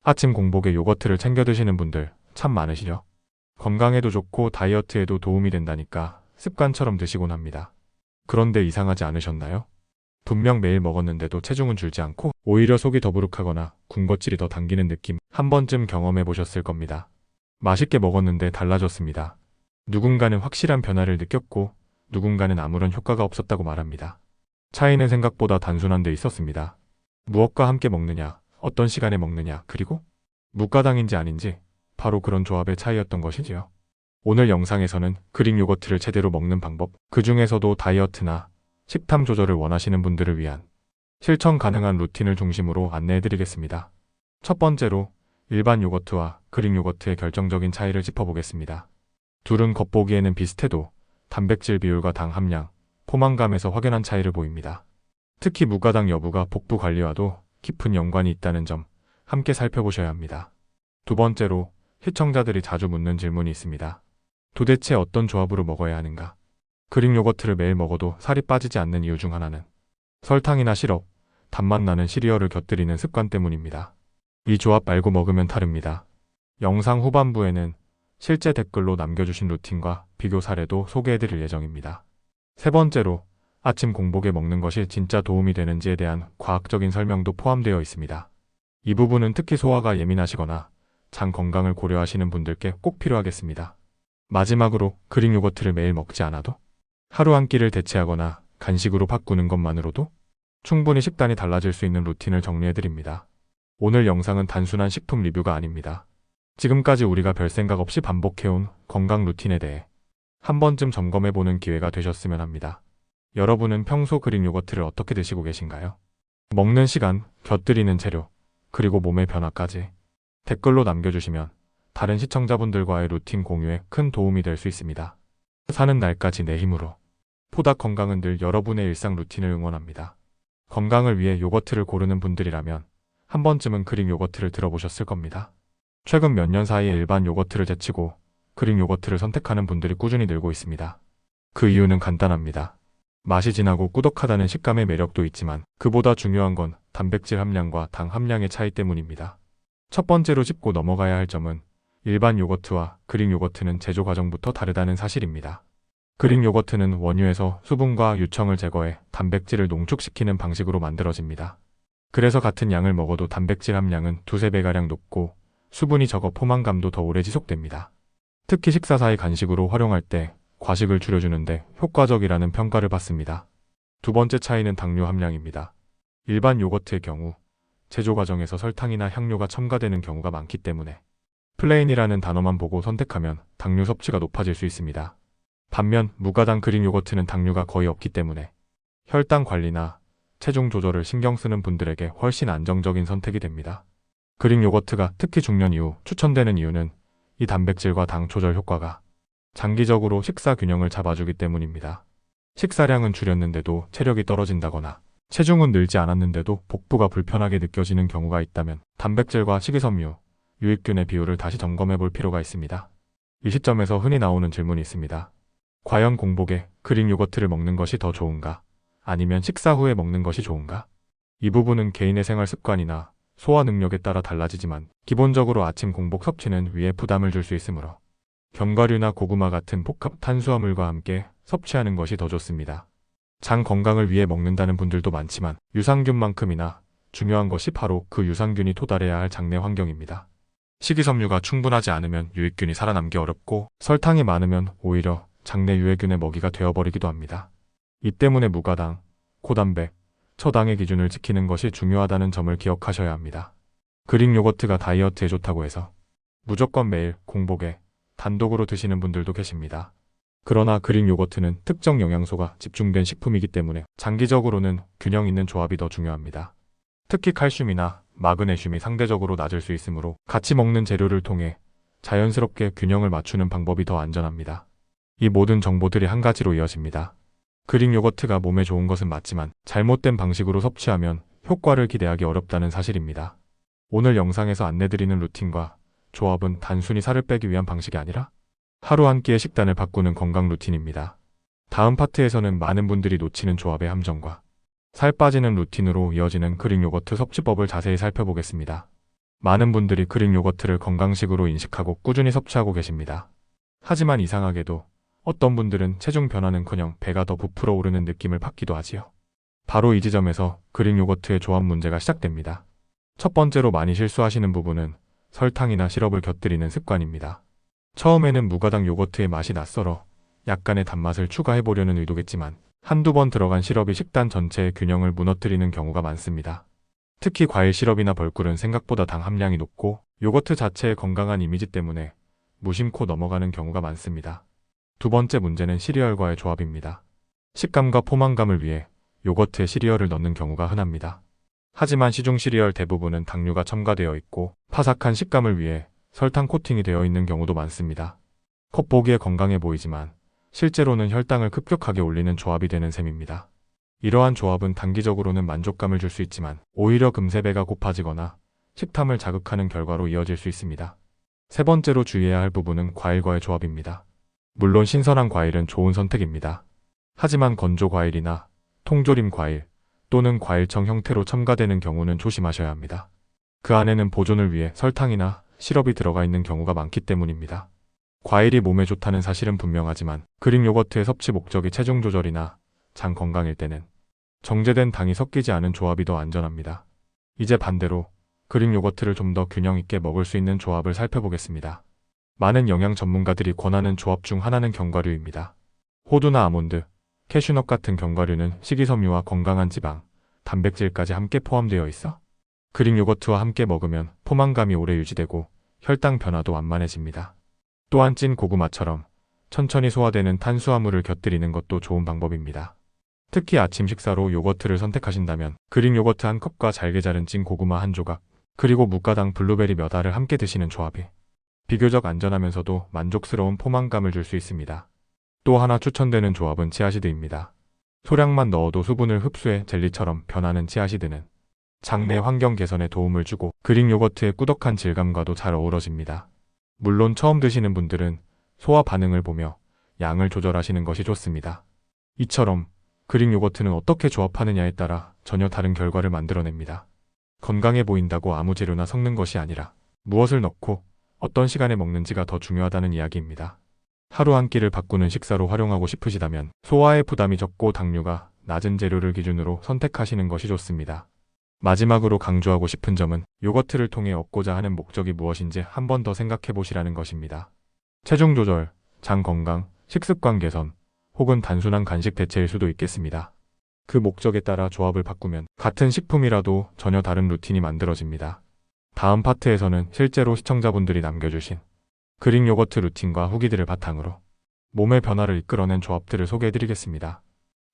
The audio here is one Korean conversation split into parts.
아침 공복에 요거트를 챙겨 드시는 분들 참 많으시죠? 건강에도 좋고 다이어트에도 도움이 된다니까 습관처럼 드시곤 합니다. 그런데 이상하지 않으셨나요? 분명 매일 먹었는데도 체중은 줄지 않고 오히려 속이 더부룩하거나 군것질이 더 당기는 느낌 한 번쯤 경험해 보셨을 겁니다. 맛있게 먹었는데 달라졌습니다. 누군가는 확실한 변화를 느꼈고 누군가는 아무런 효과가 없었다고 말합니다. 차이는 생각보다 단순한 데 있었습니다. 무엇과 함께 먹느냐, 어떤 시간에 먹느냐, 그리고 무가당인지 아닌지 바로 그런 조합의 차이였던 것이지요. 오늘 영상에서는 그릭 요거트를 제대로 먹는 방법, 그 중에서도 다이어트나 식탐 조절을 원하시는 분들을 위한 실천 가능한 루틴을 중심으로 안내해드리겠습니다. 첫 번째로 일반 요거트와 그릭 요거트의 결정적인 차이를 짚어보겠습니다. 둘은 겉보기에는 비슷해도 단백질 비율과 당 함량, 포만감에서 확연한 차이를 보입니다. 특히 무가당 여부가 복부 관리와도 깊은 연관이 있다는 점 함께 살펴보셔야 합니다. 두 번째로 시청자들이 자주 묻는 질문이 있습니다. 도대체 어떤 조합으로 먹어야 하는가? 그릭 요거트를 매일 먹어도 살이 빠지지 않는 이유 중 하나는 설탕이나 시럽, 단맛 나는 시리얼을 곁들이는 습관 때문입니다. 이 조합 말고 먹으면 다릅니다. 영상 후반부에는 실제 댓글로 남겨주신 루틴과 비교 사례도 소개해드릴 예정입니다. 세 번째로 아침 공복에 먹는 것이 진짜 도움이 되는지에 대한 과학적인 설명도 포함되어 있습니다. 이 부분은 특히 소화가 예민하시거나 장 건강을 고려하시는 분들께 꼭 필요하겠습니다. 마지막으로 그릭 요거트를 매일 먹지 않아도 하루 한 끼를 대체하거나 간식으로 바꾸는 것만으로도 충분히 식단이 달라질 수 있는 루틴을 정리해드립니다. 오늘 영상은 단순한 식품 리뷰가 아닙니다. 지금까지 우리가 별 생각 없이 반복해온 건강 루틴에 대해 한 번쯤 점검해보는 기회가 되셨으면 합니다. 여러분은 평소 그릭 요거트를 어떻게 드시고 계신가요? 먹는 시간, 곁들이는 재료, 그리고 몸의 변화까지 댓글로 남겨주시면 다른 시청자분들과의 루틴 공유에 큰 도움이 될 수 있습니다. 사는 날까지 내 힘으로 포닥 건강은 늘 여러분의 일상 루틴을 응원합니다. 건강을 위해 요거트를 고르는 분들이라면 한 번쯤은 그릭 요거트를 들어보셨을 겁니다. 최근 몇 년 사이에 일반 요거트를 제치고 그릭 요거트를 선택하는 분들이 꾸준히 늘고 있습니다. 그 이유는 간단합니다. 맛이 진하고 꾸덕하다는 식감의 매력도 있지만 그보다 중요한 건 단백질 함량과 당 함량의 차이 때문입니다. 첫 번째로 짚고 넘어가야 할 점은 일반 요거트와 그릭 요거트는 제조 과정부터 다르다는 사실입니다. 그릭 요거트는 원유에서 수분과 유청을 제거해 단백질을 농축시키는 방식으로 만들어집니다. 그래서 같은 양을 먹어도 단백질 함량은 두세 배가량 높고 수분이 적어 포만감도 더 오래 지속됩니다. 특히 식사 사이 간식으로 활용할 때 과식을 줄여주는데 효과적이라는 평가를 받습니다. 두 번째 차이는 당류 함량입니다. 일반 요거트의 경우 제조 과정에서 설탕이나 향료가 첨가되는 경우가 많기 때문에 플레인이라는 단어만 보고 선택하면 당류 섭취가 높아질 수 있습니다. 반면 무가당 그릭 요거트는 당류가 거의 없기 때문에 혈당 관리나 체중 조절을 신경 쓰는 분들에게 훨씬 안정적인 선택이 됩니다. 그릭 요거트가 특히 중년 이후 추천되는 이유는 이 단백질과 당 조절 효과가 장기적으로 식사 균형을 잡아주기 때문입니다. 식사량은 줄였는데도 체력이 떨어진다거나 체중은 늘지 않았는데도 복부가 불편하게 느껴지는 경우가 있다면 단백질과 식이섬유, 유익균의 비율을 다시 점검해 볼 필요가 있습니다. 이 시점에서 흔히 나오는 질문이 있습니다. 과연 공복에 그릭 요거트를 먹는 것이 더 좋은가? 아니면 식사 후에 먹는 것이 좋은가? 이 부분은 개인의 생활 습관이나 소화 능력에 따라 달라지지만 기본적으로 아침 공복 섭취는 위에 부담을 줄 수 있으므로 견과류나 고구마 같은 복합 탄수화물과 함께 섭취하는 것이 더 좋습니다. 장 건강을 위해 먹는다는 분들도 많지만 유산균만큼이나 중요한 것이 바로 그 유산균이 도달해야 할 장내 환경입니다. 식이섬유가 충분하지 않으면 유익균이 살아남기 어렵고 설탕이 많으면 오히려 장내 유해균의 먹이가 되어버리기도 합니다. 이 때문에 무가당, 고단백, 저당의 기준을 지키는 것이 중요하다는 점을 기억하셔야 합니다. 그릭 요거트가 다이어트에 좋다고 해서 무조건 매일 공복에 단독으로 드시는 분들도 계십니다. 그러나 그릭 요거트는 특정 영양소가 집중된 식품이기 때문에 장기적으로는 균형 있는 조합이 더 중요합니다. 특히 칼슘이나 마그네슘이 상대적으로 낮을 수 있으므로 같이 먹는 재료를 통해 자연스럽게 균형을 맞추는 방법이 더 안전합니다. 이 모든 정보들이 한 가지로 이어집니다. 그릭 요거트가 몸에 좋은 것은 맞지만 잘못된 방식으로 섭취하면 효과를 기대하기 어렵다는 사실입니다. 오늘 영상에서 안내드리는 루틴과 조합은 단순히 살을 빼기 위한 방식이 아니라 하루 한 끼의 식단을 바꾸는 건강 루틴입니다. 다음 파트에서는 많은 분들이 놓치는 조합의 함정과 살 빠지는 루틴으로 이어지는 그릭 요거트 섭취법을 자세히 살펴보겠습니다. 많은 분들이 그릭 요거트를 건강식으로 인식하고 꾸준히 섭취하고 계십니다. 하지만 이상하게도 어떤 분들은 체중 변화는커녕 배가 더 부풀어 오르는 느낌을 받기도 하지요. 바로 이 지점에서 그릭 요거트의 조합 문제가 시작됩니다. 첫 번째로 많이 실수하시는 부분은 설탕이나 시럽을 곁들이는 습관입니다. 처음에는 무가당 요거트의 맛이 낯설어 약간의 단맛을 추가해보려는 의도겠지만 한두 번 들어간 시럽이 식단 전체의 균형을 무너뜨리는 경우가 많습니다. 특히 과일 시럽이나 벌꿀은 생각보다 당 함량이 높고 요거트 자체의 건강한 이미지 때문에 무심코 넘어가는 경우가 많습니다. 두 번째 문제는 시리얼과의 조합입니다. 식감과 포만감을 위해 요거트에 시리얼을 넣는 경우가 흔합니다. 하지만 시중 시리얼 대부분은 당류가 첨가되어 있고 바삭한 식감을 위해 설탕 코팅이 되어 있는 경우도 많습니다. 겉보기에 건강해 보이지만 실제로는 혈당을 급격하게 올리는 조합이 되는 셈입니다. 이러한 조합은 단기적으로는 만족감을 줄 수 있지만 오히려 금세 배가 고파지거나 식탐을 자극하는 결과로 이어질 수 있습니다. 세 번째로 주의해야 할 부분은 과일과의 조합입니다. 물론 신선한 과일은 좋은 선택입니다. 하지만 건조 과일이나 통조림 과일 또는 과일청 형태로 첨가되는 경우는 조심하셔야 합니다. 그 안에는 보존을 위해 설탕이나 시럽이 들어가 있는 경우가 많기 때문입니다. 과일이 몸에 좋다는 사실은 분명하지만 그릭 요거트의 섭취 목적이 체중 조절이나 장 건강일 때는 정제된 당이 섞이지 않은 조합이 더 안전합니다. 이제 반대로 그릭 요거트를 좀 더 균형 있게 먹을 수 있는 조합을 살펴보겠습니다. 많은 영양 전문가들이 권하는 조합 중 하나는 견과류입니다. 호두나 아몬드, 캐슈넛 같은 견과류는 식이섬유와 건강한 지방, 단백질까지 함께 포함되어 있어 그릭 요거트와 함께 먹으면 포만감이 오래 유지되고 혈당 변화도 완만해집니다. 또한 찐 고구마처럼 천천히 소화되는 탄수화물을 곁들이는 것도 좋은 방법입니다. 특히 아침 식사로 요거트를 선택하신다면 그릭 요거트 한 컵과 잘게 자른 찐 고구마 한 조각, 그리고 무가당 블루베리 몇 알을 함께 드시는 조합이 비교적 안전하면서도 만족스러운 포만감을 줄 수 있습니다. 또 하나 추천되는 조합은 치아시드입니다. 소량만 넣어도 수분을 흡수해 젤리처럼 변하는 치아시드는 장내 환경 개선에 도움을 주고 그릭 요거트의 꾸덕한 질감과도 잘 어우러집니다. 물론 처음 드시는 분들은 소화 반응을 보며 양을 조절하시는 것이 좋습니다. 이처럼 그릭 요거트는 어떻게 조합하느냐에 따라 전혀 다른 결과를 만들어냅니다. 건강해 보인다고 아무 재료나 섞는 것이 아니라 무엇을 넣고 어떤 시간에 먹는지가 더 중요하다는 이야기입니다. 하루 한 끼를 바꾸는 식사로 활용하고 싶으시다면 소화에 부담이 적고 당류가 낮은 재료를 기준으로 선택하시는 것이 좋습니다. 마지막으로 강조하고 싶은 점은 요거트를 통해 얻고자 하는 목적이 무엇인지 한 번 더 생각해 보시라는 것입니다. 체중 조절, 장 건강, 식습관 개선, 혹은 단순한 간식 대체일 수도 있겠습니다. 그 목적에 따라 조합을 바꾸면 같은 식품이라도 전혀 다른 루틴이 만들어집니다. 다음 파트에서는 실제로 시청자분들이 남겨주신 그릭 요거트 루틴과 후기들을 바탕으로 몸의 변화를 이끌어낸 조합들을 소개해드리겠습니다.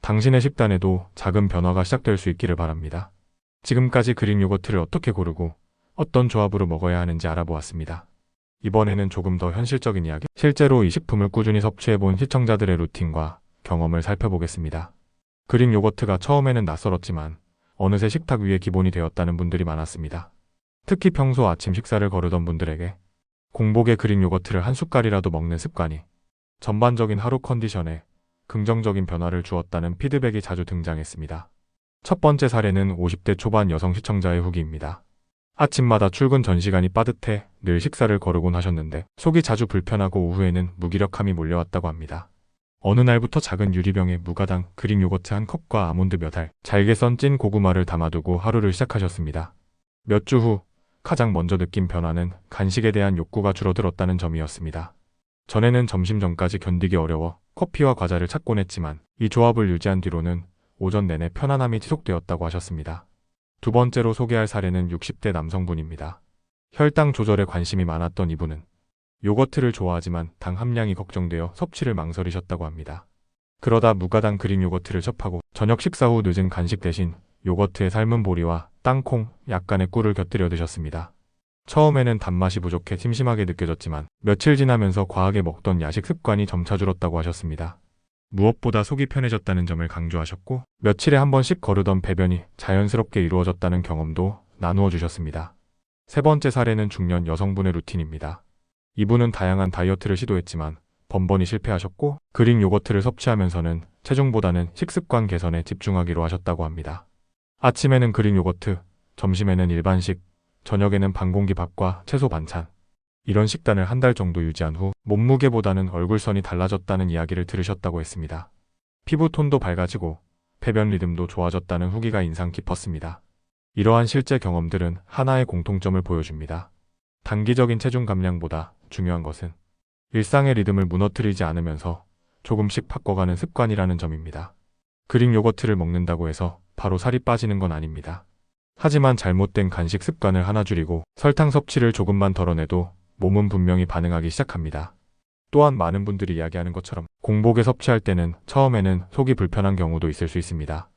당신의 식단에도 작은 변화가 시작될 수 있기를 바랍니다. 지금까지 그릭 요거트를 어떻게 고르고 어떤 조합으로 먹어야 하는지 알아보았습니다. 이번에는 조금 더 현실적인 이야기, 실제로 이 식품을 꾸준히 섭취해본 시청자들의 루틴과 경험을 살펴보겠습니다. 그릭 요거트가 처음에는 낯설었지만 어느새 식탁 위에 기본이 되었다는 분들이 많았습니다. 특히 평소 아침 식사를 거르던 분들에게 공복에 그릭 요거트를 한 숟갈이라도 먹는 습관이 전반적인 하루 컨디션에 긍정적인 변화를 주었다는 피드백이 자주 등장했습니다. 첫 번째 사례는 50대 초반 여성 시청자의 후기입니다. 아침마다 출근 전 시간이 빠듯해 늘 식사를 거르곤 하셨는데 속이 자주 불편하고 오후에는 무기력함이 몰려왔다고 합니다. 어느 날부터 작은 유리병에 무가당 그릭 요거트 한 컵과 아몬드 몇 알, 잘게 썬 찐 고구마를 담아두고 하루를 시작하셨습니다. 몇 주 후 가장 먼저 느낀 변화는 간식에 대한 욕구가 줄어들었다는 점이었습니다. 전에는 점심 전까지 견디기 어려워 커피와 과자를 찾곤 했지만 이 조합을 유지한 뒤로는 오전 내내 편안함이 지속되었다고 하셨습니다. 두 번째로 소개할 사례는 60대 남성분입니다. 혈당 조절에 관심이 많았던 이분은 요거트를 좋아하지만 당 함량이 걱정되어 섭취를 망설이셨다고 합니다. 그러다 무가당 그릭 요거트를 접하고 저녁 식사 후 늦은 간식 대신 요거트에 삶은 보리와 땅콩, 약간의 꿀을 곁들여 드셨습니다. 처음에는 단맛이 부족해 심심하게 느껴졌지만 며칠 지나면서 과하게 먹던 야식 습관이 점차 줄었다고 하셨습니다. 무엇보다 속이 편해졌다는 점을 강조하셨고 며칠에 한 번씩 거르던 배변이 자연스럽게 이루어졌다는 경험도 나누어 주셨습니다. 세 번째 사례는 중년 여성분의 루틴입니다. 이분은 다양한 다이어트를 시도했지만 번번이 실패하셨고 그릭 요거트를 섭취하면서는 체중보다는 식습관 개선에 집중하기로 하셨다고 합니다. 아침에는 그릭 요거트, 점심에는 일반식, 저녁에는 반 공기 밥과 채소 반찬. 이런 식단을 한 달 정도 유지한 후 몸무게보다는 얼굴선이 달라졌다는 이야기를 들으셨다고 했습니다. 피부톤도 밝아지고 배변 리듬도 좋아졌다는 후기가 인상 깊었습니다. 이러한 실제 경험들은 하나의 공통점을 보여줍니다. 단기적인 체중 감량보다 중요한 것은 일상의 리듬을 무너뜨리지 않으면서 조금씩 바꿔가는 습관이라는 점입니다. 그릭 요거트를 먹는다고 해서 바로 살이 빠지는 건 아닙니다. 하지만 잘못된 간식 습관을 하나 줄이고 설탕 섭취를 조금만 덜어내도 몸은 분명히 반응하기 시작합니다. 또한 많은 분들이 이야기하는 것처럼 공복에 섭취할 때는 처음에는 속이 불편한 경우도 있을 수 있습니다.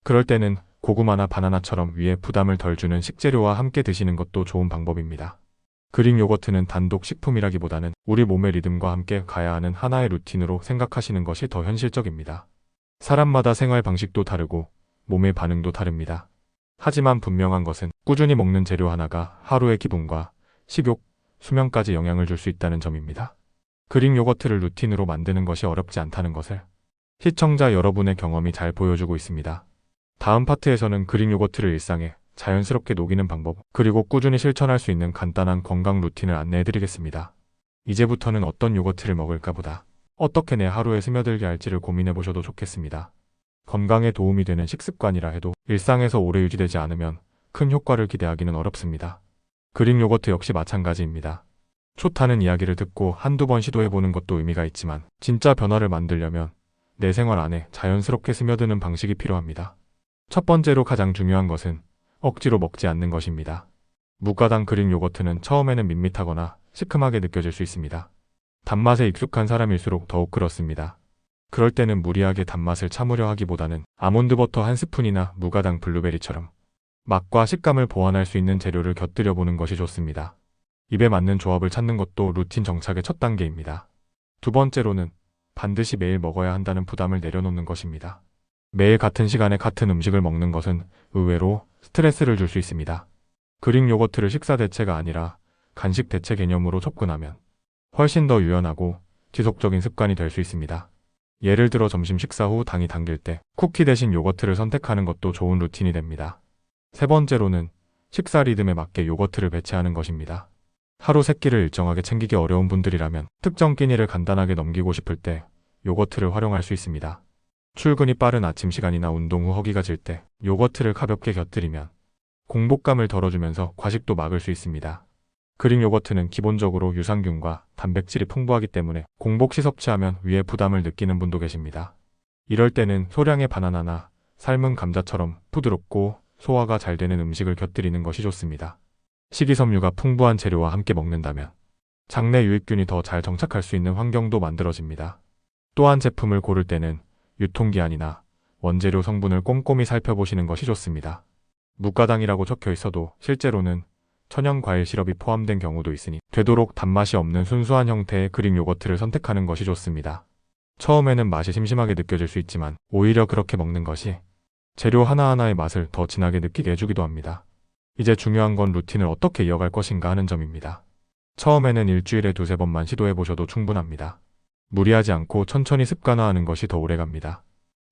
그럴 때는 고구마나 바나나처럼 위에 부담을 덜 주는 식재료와 함께 드시는 것도 좋은 방법입니다. 그릭 요거트는 단독 식품이라기보다는 우리 몸의 리듬과 함께 가야 하는 하나의 루틴으로 생각하시는 것이 더 현실적입니다. 사람마다 생활 방식도 다르고 몸의 반응도 다릅니다. 하지만 분명한 것은 꾸준히 먹는 재료 하나가 하루의 기분과 식욕, 수면까지 영향을 줄 수 있다는 점입니다. 그릭 요거트를 루틴으로 만드는 것이 어렵지 않다는 것을 시청자 여러분의 경험이 잘 보여주고 있습니다. 다음 파트에서는 그릭 요거트를 일상에 자연스럽게 녹이는 방법, 그리고 꾸준히 실천할 수 있는 간단한 건강 루틴을 안내해드리겠습니다. 이제부터는 어떤 요거트를 먹을까 보다 어떻게 내 하루에 스며들게 할지를 고민해보셔도 좋겠습니다. 건강에 도움이 되는 식습관이라 해도 일상에서 오래 유지되지 않으면 큰 효과를 기대하기는 어렵습니다. 그릭 요거트 역시 마찬가지입니다. 좋다는 이야기를 듣고 한두 번 시도해보는 것도 의미가 있지만 진짜 변화를 만들려면 내 생활 안에 자연스럽게 스며드는 방식이 필요합니다. 첫 번째로 가장 중요한 것은 억지로 먹지 않는 것입니다. 무가당 그릭 요거트는 처음에는 밋밋하거나 시큼하게 느껴질 수 있습니다. 단맛에 익숙한 사람일수록 더욱 그렇습니다. 그럴 때는 무리하게 단맛을 참으려 하기보다는 아몬드 버터 한 스푼이나 무가당 블루베리처럼 맛과 식감을 보완할 수 있는 재료를 곁들여 보는 것이 좋습니다. 입에 맞는 조합을 찾는 것도 루틴 정착의 첫 단계입니다. 두 번째로는 반드시 매일 먹어야 한다는 부담을 내려놓는 것입니다. 매일 같은 시간에 같은 음식을 먹는 것은 의외로 스트레스를 줄 수 있습니다. 그릭 요거트를 식사 대체가 아니라 간식 대체 개념으로 접근하면 훨씬 더 유연하고 지속적인 습관이 될 수 있습니다. 예를 들어 점심 식사 후 당이 당길 때 쿠키 대신 요거트를 선택하는 것도 좋은 루틴이 됩니다. 세 번째로는 식사 리듬에 맞게 요거트를 배치하는 것입니다. 하루 3끼를 일정하게 챙기기 어려운 분들이라면 특정 끼니를 간단하게 넘기고 싶을 때 요거트를 활용할 수 있습니다. 출근이 빠른 아침 시간이나 운동 후 허기가 질 때 요거트를 가볍게 곁들이면 공복감을 덜어주면서 과식도 막을 수 있습니다. 그릭 요거트는 기본적으로 유산균과 단백질이 풍부하기 때문에 공복 시 섭취하면 위에 부담을 느끼는 분도 계십니다. 이럴 때는 소량의 바나나나 삶은 감자처럼 부드럽고 소화가 잘 되는 음식을 곁들이는 것이 좋습니다. 식이섬유가 풍부한 재료와 함께 먹는다면 장내 유익균이 더 잘 정착할 수 있는 환경도 만들어집니다. 또한 제품을 고를 때는 유통기한이나 원재료 성분을 꼼꼼히 살펴보시는 것이 좋습니다. 무가당이라고 적혀 있어도 실제로는 천연 과일 시럽이 포함된 경우도 있으니 되도록 단맛이 없는 순수한 형태의 그릭 요거트를 선택하는 것이 좋습니다. 처음에는 맛이 심심하게 느껴질 수 있지만 오히려 그렇게 먹는 것이 재료 하나하나의 맛을 더 진하게 느끼게 해주기도 합니다. 이제 중요한 건 루틴을 어떻게 이어갈 것인가 하는 점입니다. 처음에는 일주일에 2~3번만 시도해보셔도 충분합니다. 무리하지 않고 천천히 습관화하는 것이 더 오래갑니다.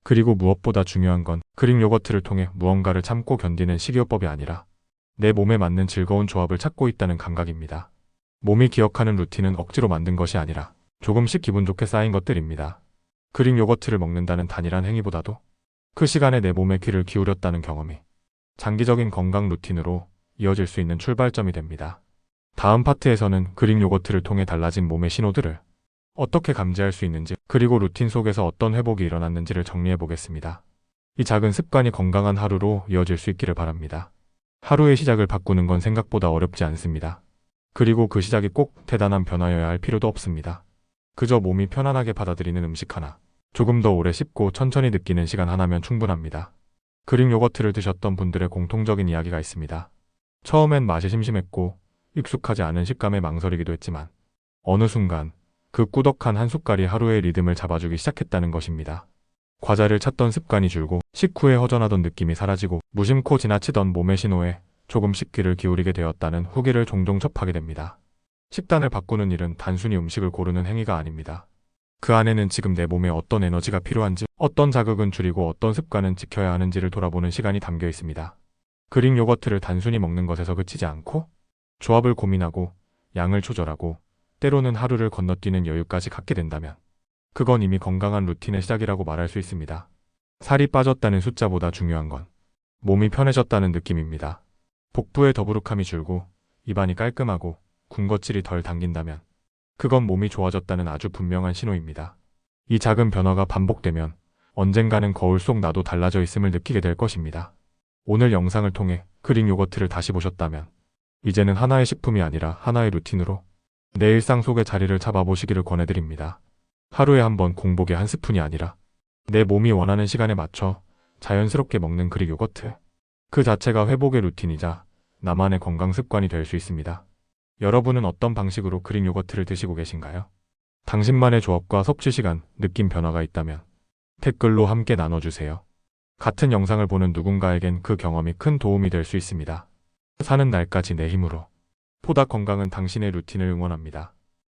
그리고 무엇보다 중요한 건 그릭 요거트를 통해 무언가를 참고 견디는 식이요법이 아니라 내 몸에 맞는 즐거운 조합을 찾고 있다는 감각입니다. 몸이 기억하는 루틴은 억지로 만든 것이 아니라 조금씩 기분 좋게 쌓인 것들입니다. 그릭 요거트를 먹는다는 단일한 행위보다도 그 시간에 내 몸에 귀를 기울였다는 경험이 장기적인 건강 루틴으로 이어질 수 있는 출발점이 됩니다. 다음 파트에서는 그릭 요거트를 통해 달라진 몸의 신호들을 어떻게 감지할 수 있는지, 그리고 루틴 속에서 어떤 회복이 일어났는지를 정리해 보겠습니다. 이 작은 습관이 건강한 하루로 이어질 수 있기를 바랍니다. 하루의 시작을 바꾸는 건 생각보다 어렵지 않습니다. 그리고 그 시작이 꼭 대단한 변화여야 할 필요도 없습니다. 그저 몸이 편안하게 받아들이는 음식 하나, 조금 더 오래 씹고 천천히 느끼는 시간 하나면 충분합니다. 그릭 요거트를 드셨던 분들의 공통적인 이야기가 있습니다. 처음엔 맛이 심심했고 익숙하지 않은 식감에 망설이기도 했지만 어느 순간 그 꾸덕한 한 숟갈이 하루의 리듬을 잡아주기 시작했다는 것입니다. 과자를 찾던 습관이 줄고 식후에 허전하던 느낌이 사라지고 무심코 지나치던 몸의 신호에 조금씩 귀를 기울이게 되었다는 후기를 종종 접하게 됩니다. 식단을 바꾸는 일은 단순히 음식을 고르는 행위가 아닙니다. 그 안에는 지금 내 몸에 어떤 에너지가 필요한지, 어떤 자극은 줄이고 어떤 습관은 지켜야 하는지를 돌아보는 시간이 담겨 있습니다. 그릭 요거트를 단순히 먹는 것에서 그치지 않고 조합을 고민하고 양을 조절하고 때로는 하루를 건너뛰는 여유까지 갖게 된다면 그건 이미 건강한 루틴의 시작이라고 말할 수 있습니다. 살이 빠졌다는 숫자보다 중요한 건 몸이 편해졌다는 느낌입니다. 복부의 더부룩함이 줄고 입안이 깔끔하고 군것질이 덜 당긴다면 그건 몸이 좋아졌다는 아주 분명한 신호입니다. 이 작은 변화가 반복되면 언젠가는 거울 속 나도 달라져 있음을 느끼게 될 것입니다. 오늘 영상을 통해 그릭 요거트를 다시 보셨다면 이제는 하나의 식품이 아니라 하나의 루틴으로 내 일상 속에 자리를 잡아보시기를 권해드립니다. 하루에 한 번 공복에 한 스푼이 아니라 내 몸이 원하는 시간에 맞춰 자연스럽게 먹는 그릭 요거트. 그 자체가 회복의 루틴이자 나만의 건강 습관이 될 수 있습니다. 여러분은 어떤 방식으로 그릭 요거트를 드시고 계신가요? 당신만의 조합과 섭취 시간, 느낌 변화가 있다면 댓글로 함께 나눠주세요. 같은 영상을 보는 누군가에겐 그 경험이 큰 도움이 될 수 있습니다. 사는 날까지 내 힘으로. 포닥 건강은 당신의 루틴을 응원합니다.